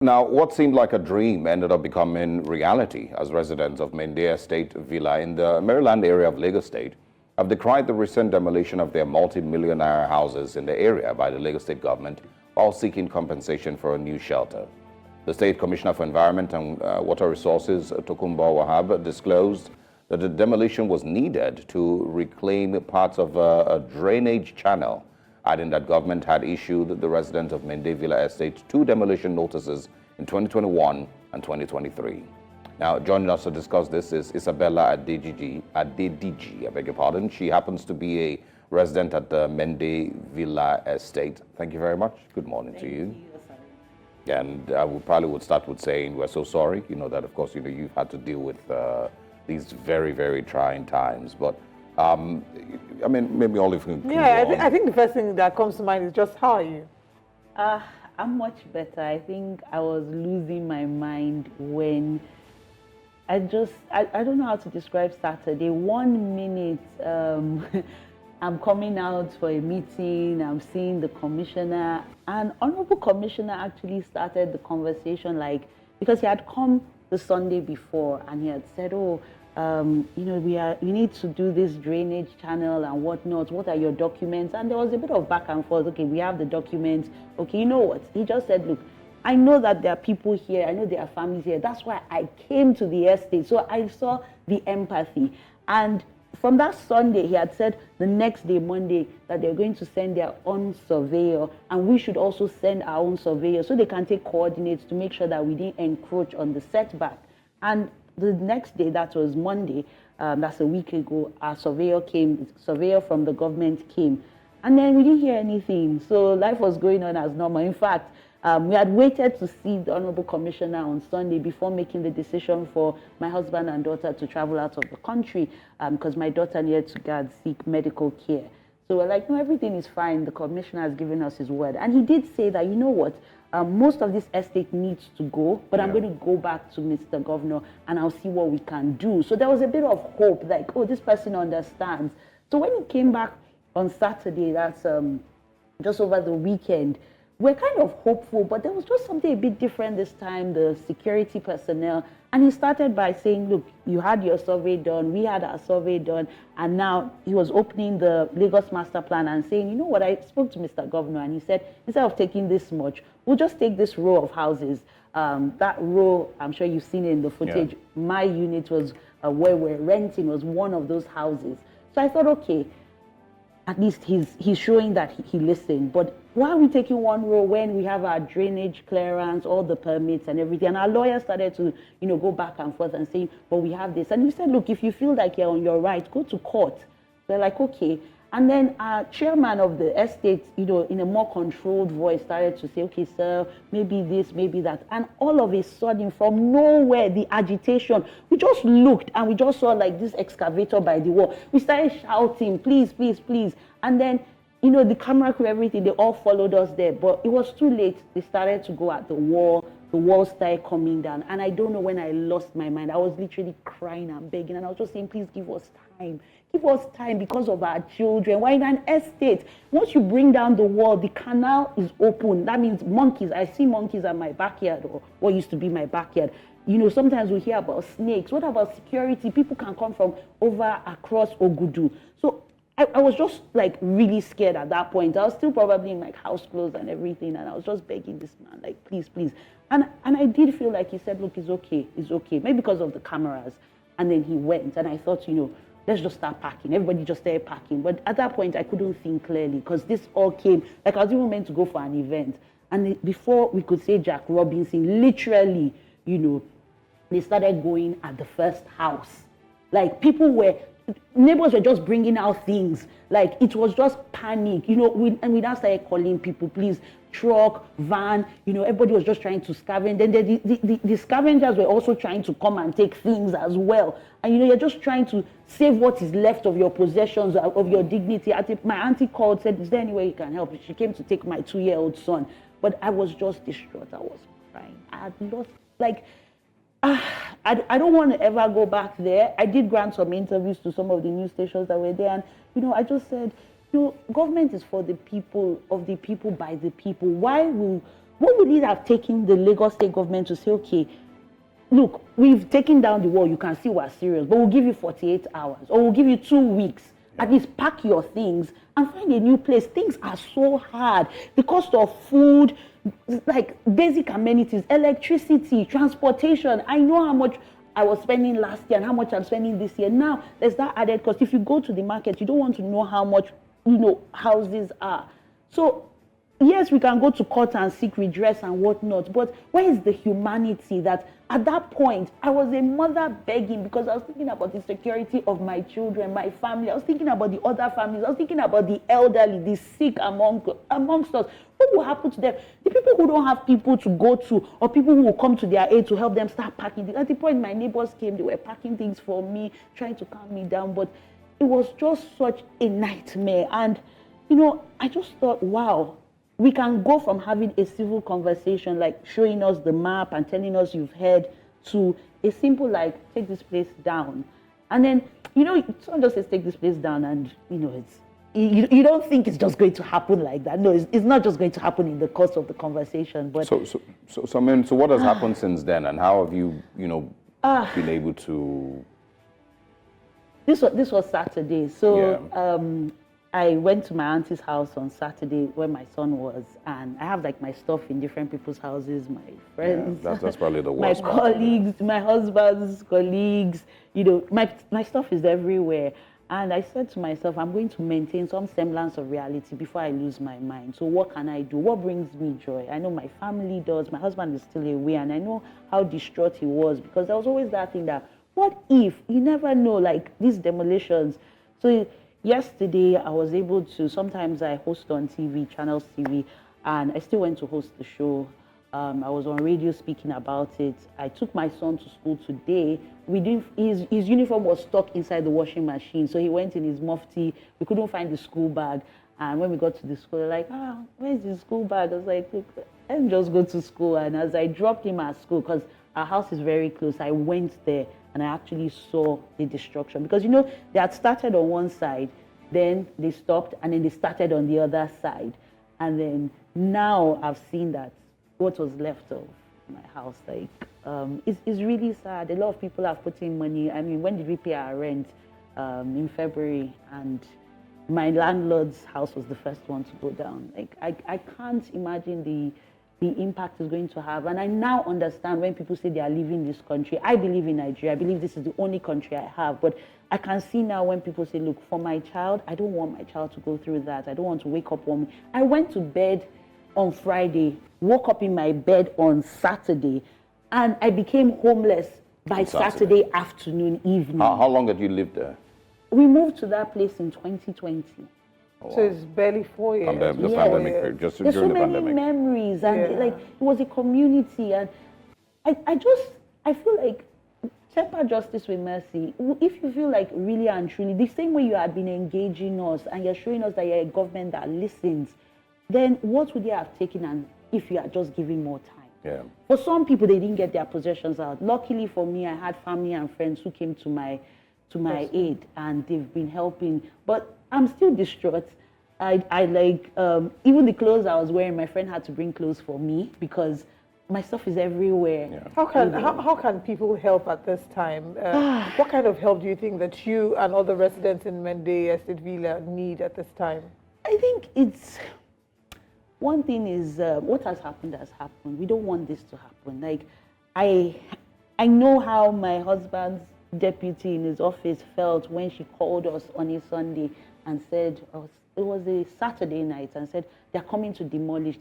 Now, what seemed like a dream ended up becoming reality as residents of Mende Estate Villa in the Maryland area of Lagos State have decried the recent demolition of their multi-millionaire houses in the area by the Lagos State government while seeking compensation for a new shelter. The State Commissioner for Environment and Water Resources, Tokunbo Wahab, disclosed that the demolition was needed to reclaim parts of a drainage channel, adding that government had issued the residents of Mende Villa Estate 2 demolition notices in 2021 and 2023. Now, joining us to discuss this is Isabella Adediji, I beg your pardon. She happens to be a resident at the Mende Villa Estate. Thank you very much. Good morning to you. And I would start with saying we're so sorry, that of course, you've had to deal with these very, very trying times. But I mean, maybe all of you. Yeah, I think the first thing that comes to mind is just how are you? I'm much better. I think I was losing my mind when I don't know how to describe Saturday. 1 minute, I'm coming out for a meeting, I'm seeing the commissioner, and Honorable Commissioner actually started the conversation because he had come the Sunday before and he had said, we need to do this drainage channel and whatnot. What are your documents? And there was a bit of back and forth. Okay, we have the documents. Okay, you know what? He just said, look, I know that there are people here. I know there are families here. That's why I came to the estate. So I saw the empathy. And from that Sunday, he had said the next day, Monday, that they're going to send their own surveyor, and we should also send our own surveyor so they can take coordinates to make sure that we didn't encroach on the setback. And the next day, that was Monday, that's a week ago, our surveyor came, surveyor from the government came, and then we didn't hear anything. So life was going on as normal. In fact, we had waited to see the Honorable Commissioner on Sunday before making the decision for my husband and daughter to travel out of the country because my daughter needed to go and seek medical care. So we're like, no, everything is fine. The Commissioner has given us his word. And he did say that, you know what, most of this estate needs to go, but I'm going to go back to Mr. Governor and I'll see what we can do. So there was a bit of hope, like, oh, this person understands. So when he came back on Saturday, that's just over the weekend, we're kind of hopeful, but there was just something a bit different this time, the security personnel. And he started by saying, look, you had your survey done, we had our survey done, and now he was opening the Lagos master plan and saying, you know what, I spoke to Mr. Governor, and he said, instead of taking this much, we'll just take this row of houses. That row, I'm sure you've seen it in the footage, my unit was where we're renting, was one of those houses. So I thought, okay, at least he's showing that he listened. But why are we taking one row when we have our drainage clearance, all the permits and everything? And our lawyer started to, go back and forth and saying, but we have this. And he said, look, if you feel like you're on your right, go to court. We're like, okay. And then our chairman of the estate, in a more controlled voice started to say, okay, sir, maybe this, maybe that. And all of a sudden, from nowhere, the agitation, we just looked and we just saw like this excavator by the wall. We started shouting, please, please, please. And then, the camera crew, everything, they all followed us there. But it was too late. They started to go at the wall. The wall started coming down. And I don't know when I lost my mind. I was literally crying and begging. And I was just saying, please give us time. Give us time because of our children. We're in an estate. Once you bring down the wall, the canal is open. That means monkeys. I see monkeys at my backyard, or what used to be my backyard. Sometimes we hear about snakes. What about security? People can come from across Ogudu. So I was just like really scared at that point. I was still probably in like house clothes and everything. And I was just begging this man, like, please, please. And I did feel like he said, look, it's okay. It's okay. Maybe because of the cameras. And then he went. And I thought, let's just start packing. Everybody just started packing. But at that point, I couldn't think clearly because this all came, like I was even meant to go for an event. And before we could say Jack Robinson, literally, they started going at the first house. Like neighbors were just bringing out things. Like it was just panic, and we now started calling people, please, truck, van, everybody was just trying to scavenge. Then the scavengers were also trying to come and take things as well. And you're just trying to save what is left of your possessions, of your dignity. My auntie called, said, is there any way you can help? She came to take my 2-year-old son. But I was just distraught. I was crying. I had lost, I don't want to ever go back there. I did grant some interviews to some of the news stations that were there. And, I just said, government is for the people, of the people, by the people. Why will what would it have taken the Lagos state government to say, okay, look, we've taken down the wall, you can see we're serious, but we'll give you 48 hours, or we'll give you 2 weeks. At least pack your things and find a new place. Things are so hard. The cost of food, like basic amenities, electricity, transportation. I know how much I was spending last year and how much I'm spending this year. Now, there's that added cost. If you go to the market, you don't want to know how much, houses are. So, yes, we can go to court and seek redress and whatnot, but where is the humanity that at that point, I was a mother begging because I was thinking about the security of my children, my family. I was thinking about the other families. I was thinking about the elderly, the sick amongst us. What will happen to them? The people who don't have people to go to or people who will come to their aid to help them start packing. At the point my neighbors came, they were packing things for me, trying to calm me down, but it was just such a nightmare. And, I just thought, wow, we can go from having a civil conversation, like showing us the map and telling us you've heard, to a simple, like, take this place down. And then, someone just says, take this place down, and, you don't think it's just going to happen like that. No, it's not just going to happen in the course of the conversation. But So what has happened since then, and how have you, been able to? This was Saturday. So I went to my auntie's house on Saturday where my son was, and I have like my stuff in different people's houses, my friends, that's probably the worst my part. colleagues, my husband's colleagues, my stuff is everywhere. And I said to myself, I'm going to maintain some semblance of reality before I lose my mind. So what can I do? What brings me joy? I know my family does. My husband is still away, and I know how distraught he was, because there was always that thing that, what if? You never know, like these demolitions. So yesterday, I was able to, sometimes I host on TV, Channels TV, and I still went to host the show. I was on radio speaking about it. I took my son to school today. His uniform was stuck inside the washing machine, so he went in his mufti. We couldn't find the school bag. And when we got to the school, they're like, where's the school bag? I was like, look, let me just go to school. And as I dropped him at school, because our house is very close, I went there and I actually saw the destruction. Because, they had started on one side, then they stopped, and then they started on the other side. And then now I've seen that what was left of my house, it's really sad. A lot of people have put in money. I mean, when did we pay our rent? In February, and my landlord's house was the first one to go down. Like, I can't imagine the impact it's going to have. And I now understand when people say they are leaving this country. I believe in Nigeria. I believe this is the only country I have. But I can see now when people say, look, for my child, I don't want my child to go through that. I don't want to wake up one. I went to bed on Friday, woke up in my bed on Saturday, and I became homeless by Saturday afternoon, evening. How long had you lived there? We moved to that place in 2020. Oh, So it's barely 4 years. The pandemic period, just There's during so the many pandemic. memories, and it was a community, and I feel like temper justice with mercy. If you feel like really and truly, the same way you had been engaging us and you're showing us that you're a government that listens, then what would you have taken and if you had just given more time? Yeah. For some people, they didn't get their possessions out. Luckily for me, I had family and friends who came to my aid, and they've been helping. But I'm still distraught. Even the clothes I was wearing, my friend had to bring clothes for me because my stuff is everywhere. Yeah. How can people help at this time? What kind of help do you think that you and other residents in Mende Estate Villa need at this time? I think one thing is what has happened has happened. We don't want this to happen. Like, I know how my husband's deputy in his office felt when she called us on a Sunday and said, it was a Saturday night, and said, they're coming to demolish.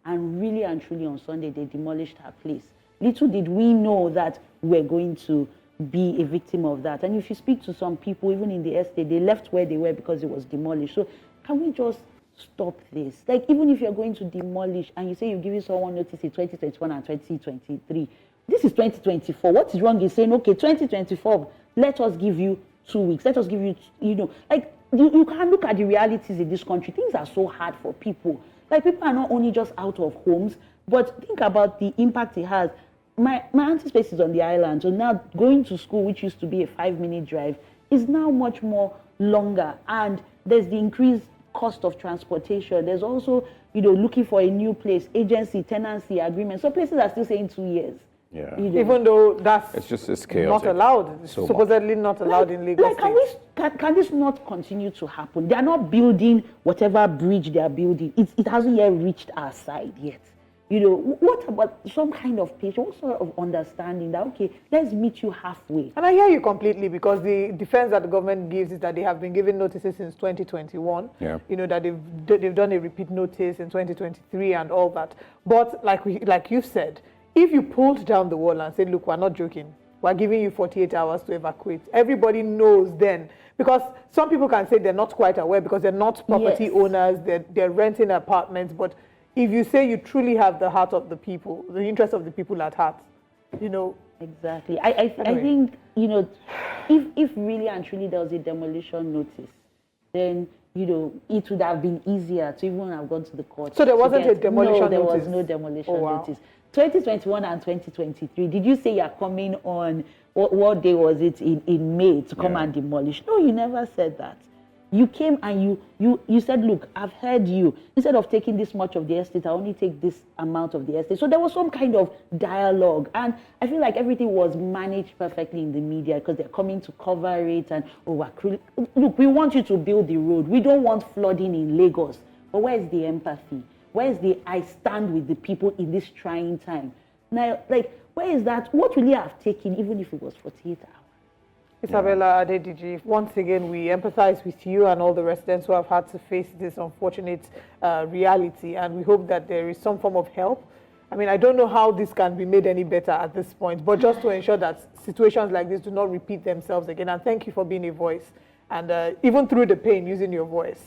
And really and truly on Sunday, they demolished her place. Little did we know that we're going to be a victim of that. And if you speak to some people, even in the estate, they left where they were because it was demolished. So can we just stop this? Like, even if you're going to demolish and you say you're giving someone notice in 2021 and 2023, this is 2024. What is wrong in saying, okay, 2024, let us give you 2 weeks. Let us give you, you can look at the realities in this country. Things are so hard for people. Like, people are not only just out of homes, but think about the impact it has. My auntie's place is on the island, so now going to school, which used to be a 5-minute drive, is now much more longer. And there's the increased cost of transportation. There's also, looking for a new place, agency, tenancy agreement. So places are still saying 2 years. Yeah. Even though it's chaotic. not allowed, So supposedly not allowed in Lagos State. Can this not continue to happen? They are not building whatever bridge they are building. It hasn't yet reached our side yet. What about some kind of patience, what sort of understanding that, okay, let's meet you halfway? And I hear you completely, because the defense that the government gives is that they have been giving notices since 2021. Yeah. That they've done a repeat notice in 2023 and all that. But like you said, if you pulled down the wall and said, look, we're not joking, we're giving you 48 hours to evacuate, everybody knows then. Because some people can say they're not quite aware because they're not property owners, they're renting apartments, but if you say you truly have the heart of the people, the interest of the people at heart, Exactly. I think, if really and truly there was a demolition notice, then, it would have been easier to even have gone to the court. So there wasn't a demolition notice? No, there was no demolition notice. 2021 and 2023, did you say you're coming on, what day was it, in May to come and demolish? No, you never said that. You came and you said, look, I've heard you. Instead of taking this much of the estate, I only take this amount of the estate. So there was some kind of dialogue. And I feel like everything was managed perfectly in the media because they're coming to cover it. And, look, we want you to build the road. We don't want flooding in Lagos. But where's the empathy? Where's the I stand with the people in this trying time? Now, where is that? What will you have taken, even if it was 48 hours? Isabella Adediji, once again, we empathize with you and all the residents who have had to face this unfortunate reality, and we hope that there is some form of help. I mean, I don't know how this can be made any better at this point, but just to ensure that situations like this do not repeat themselves again. And thank you for being a voice, and even through the pain, using your voice.